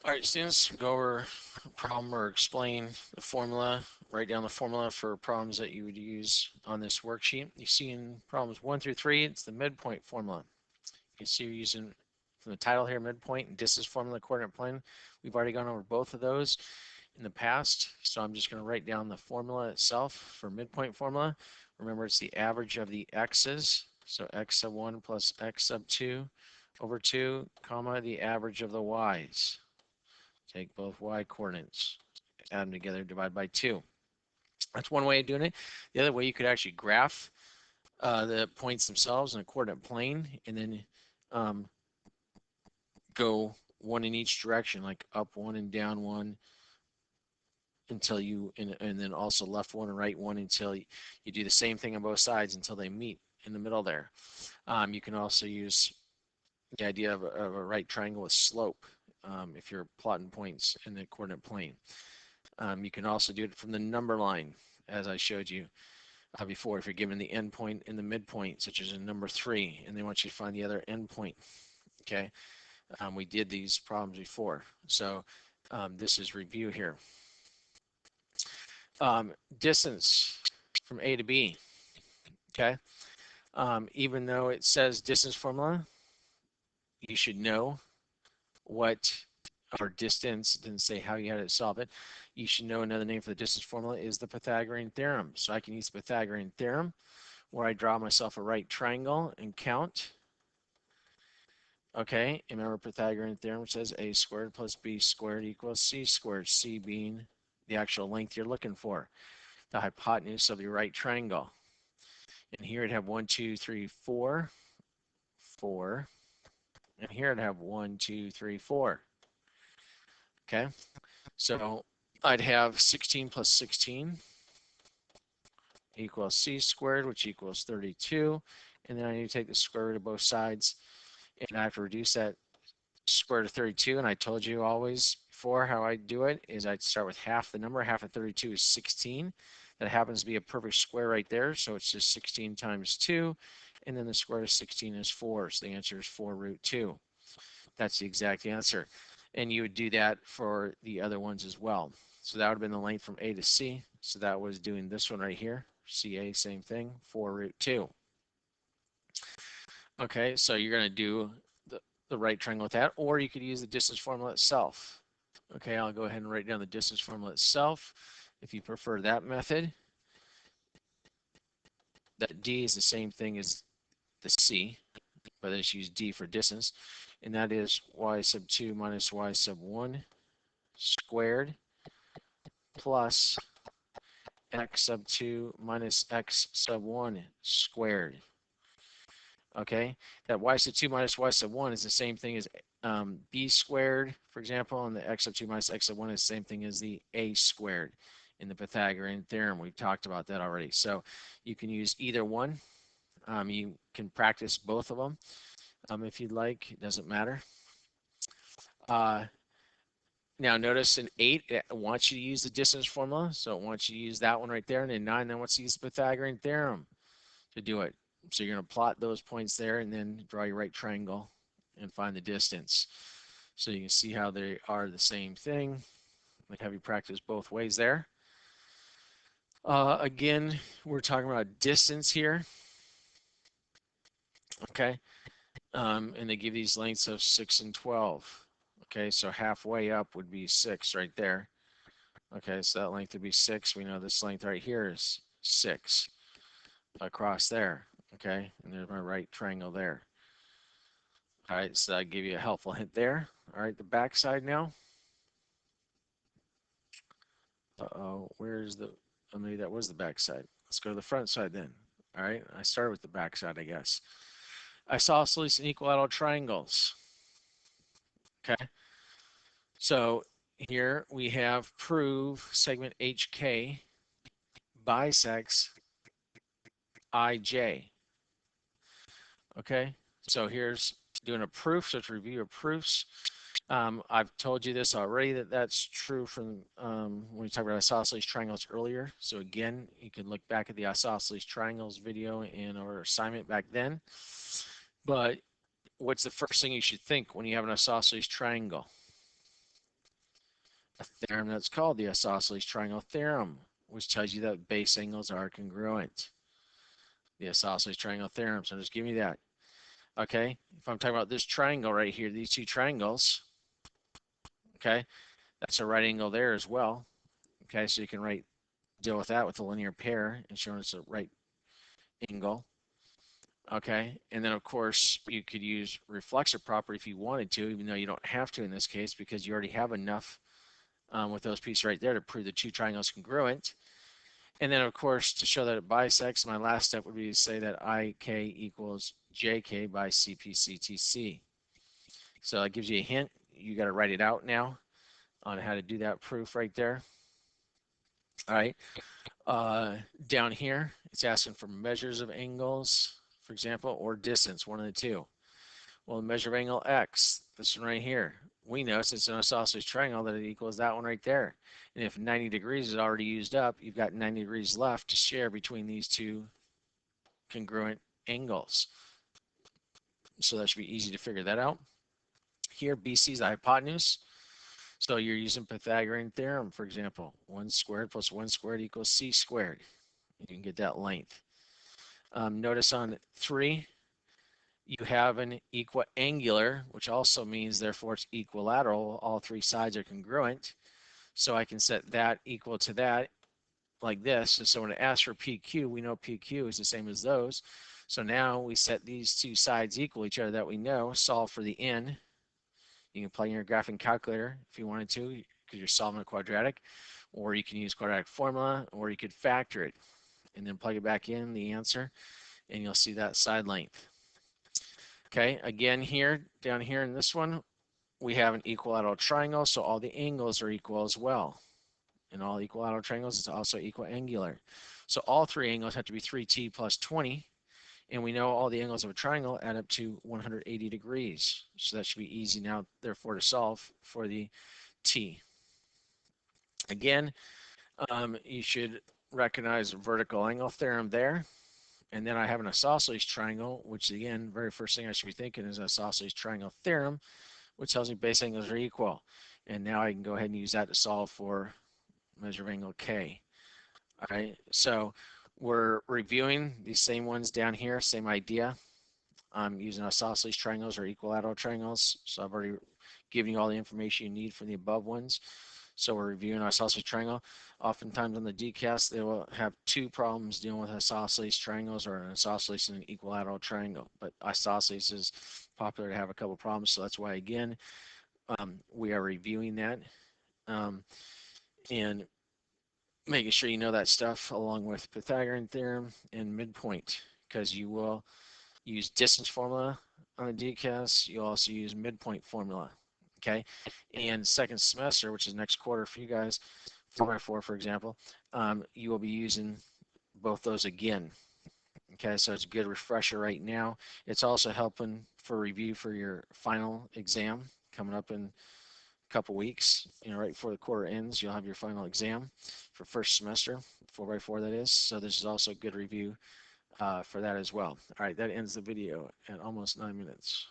All right, students, go over a problem or explain the formula, write down the formula for problems that you would use on this worksheet. You see in problems 1 through 3, it's the midpoint formula. You see you're using from the title here, midpoint and distance formula, coordinate plane. We've already gone over both of those in the past, so I'm just going to write down the formula itself for midpoint formula. Remember, it's the average of the x's, so x sub 1 plus x sub 2 over 2, comma, the average of the y's. Take both y coordinates, add them together, divide by 2. That's one way of doing it. The other way, you could actually graph the points themselves in a coordinate plane and then go one in each direction, like up one and down one until you, and then also left one and right one until you do the same thing on both sides until they meet in the middle there. You can also use the idea of a right triangle with slope if you're plotting points in the coordinate plane. You can also do it from the number line, as I showed you before. If you're given the end point and the midpoint, such as in number 3, and they want you to find the other end point, okay? We did these problems before, so this is review here. Distance from A to B, okay? Even though it says distance formula, you should know what, or distance, didn't say how you had to solve it. You should know another name for the distance formula is the Pythagorean theorem. So I can use the Pythagorean theorem where I draw myself a right triangle and count. Okay, and remember Pythagorean theorem says a squared plus b squared equals c squared, c being the actual length you're looking for, the hypotenuse of your right triangle. And here it'd have 1, 2, 3, 4, 4. And here I'd have 1, 2, 3, 4. Okay, so I'd have 16 plus 16 equals c squared, which equals 32. And then I need to take the square root of both sides, and I have to reduce that square root of 32. And I told you always before how I do it is I'd start with half the number. Half of 32 is 16. That happens to be a perfect square right there, so it's just 16 times 2, and then the square root of 16 is 4, so the answer is 4 root 2. That's the exact answer. And you would do that for the other ones as well. So that would have been the length from A to C. So that was doing this one right here. CA, same thing, 4 root 2. Okay, so you're going to do the right triangle with that, or you could use the distance formula itself. Okay, I'll go ahead and write down the distance formula itself. If you prefer that method, that D is the same thing as the C, but let's use D for distance, and that is y sub 2 minus y sub 1 squared plus x sub 2 minus x sub 1 squared. Okay, that y sub 2 minus y sub 1 is the same thing as b squared, for example, and the x sub 2 minus x sub 1 is the same thing as the a squared in the Pythagorean theorem. We've talked about that already. So you can use either one. You can practice both of them if you'd like. It doesn't matter. Now notice in 8, it wants you to use the distance formula. So it wants you to use that one right there. And in 9, it wants to use the Pythagorean theorem to do it. So you're going to plot those points there and then draw your right triangle and find the distance. So you can see how they are the same thing. I'd have you practice both ways there. Again, we're talking about distance here. Okay. And they give these lengths of 6 and 12. Okay, so halfway up would be 6 right there. Okay, so that length would be 6. We know this length right here is 6 across there. Okay, and there's my right triangle there. All right, so I give you a helpful hint there. All right, the back side now. Uh-oh, where's the, oh, maybe that was the back side. Let's go to the front side then. All right, I started with the back side, I guess. Isosceles and equilateral triangles. Okay, so here we have prove segment HK bisects IJ. Okay, so here's doing a proof, so it's a review of proofs. I've told you this already, that's true from when we talked about isosceles triangles earlier. So again, you can look back at the isosceles triangles video in our assignment back then. But what's the first thing you should think when you have an isosceles triangle? a theorem that's called the isosceles triangle theorem, which tells you that base angles are congruent. The isosceles triangle theorem, so just give me that. Okay, if I'm talking about this triangle right here, these two triangles, okay, that's a right angle there as well. Okay, so you can deal with that with a linear pair and show it's a right angle. Okay, and then of course you could use reflexive property if you wanted to, even though you don't have to in this case because you already have enough with those pieces right there to prove the two triangles congruent. And then of course to show that it bisects, my last step would be to say that IK equals JK by CPCTC. So that gives you a hint. You got to write it out now on how to do that proof right there. All right. Down here, it's asking for measures of angles, for example, or distance, one of the two. Well, the measure of angle X, this one right here, we know since it's an isosceles triangle that it equals that one right there. And if 90 degrees is already used up, you've got 90 degrees left to share between these two congruent angles. So that should be easy to figure that out. Here, BC is the hypotenuse. So you're using Pythagorean theorem, for example. 1 squared plus 1 squared equals c squared. You can get that length. Notice on 3, you have an equiangular, which also means therefore it's equilateral. All three sides are congruent. So I can set that equal to that like this. And so when it asks for PQ, we know PQ is the same as those. So now we set these two sides equal to each other that we know, solve for the n. You can plug in your graphing calculator if you wanted to, because you're solving a quadratic, or you can use quadratic formula, or you could factor it and then plug it back in the answer, and you'll see that side length. Okay, again here, down here in this one, we have an equilateral triangle, so all the angles are equal as well. In all equilateral triangles, it's also equiangular. So all three angles have to be 3t plus 20, and we know all the angles of a triangle add up to 180 degrees. So that should be easy now, therefore, to solve for the t. Again, you should recognize vertical angle theorem there. And then I have an isosceles triangle, which again, very first thing I should be thinking is isosceles triangle theorem, which tells me base angles are equal. And now I can go ahead and use that to solve for measure of angle K. All right, so we're reviewing these same ones down here, same idea. I'm using isosceles triangles or equilateral triangles. So I've already given you all the information you need for the above ones. So we're reviewing isosceles triangle. Oftentimes on the DCAS, they will have two problems dealing with isosceles triangles or an isosceles and an equilateral triangle. But isosceles is popular to have a couple problems. So that's why, again, we are reviewing that and making sure you know that stuff along with Pythagorean theorem and midpoint, because you will use distance formula on the DCAS. You'll also use midpoint formula. Okay, and second semester, which is next quarter for you guys, 4x4 for example, you will be using both those again. Okay, so it's a good refresher right now. It's also helping for review for your final exam coming up in a couple weeks. Right before the quarter ends, you'll have your final exam for first semester, 4x4 that is. So this is also a good review for that as well. All right, that ends the video at almost 9 minutes.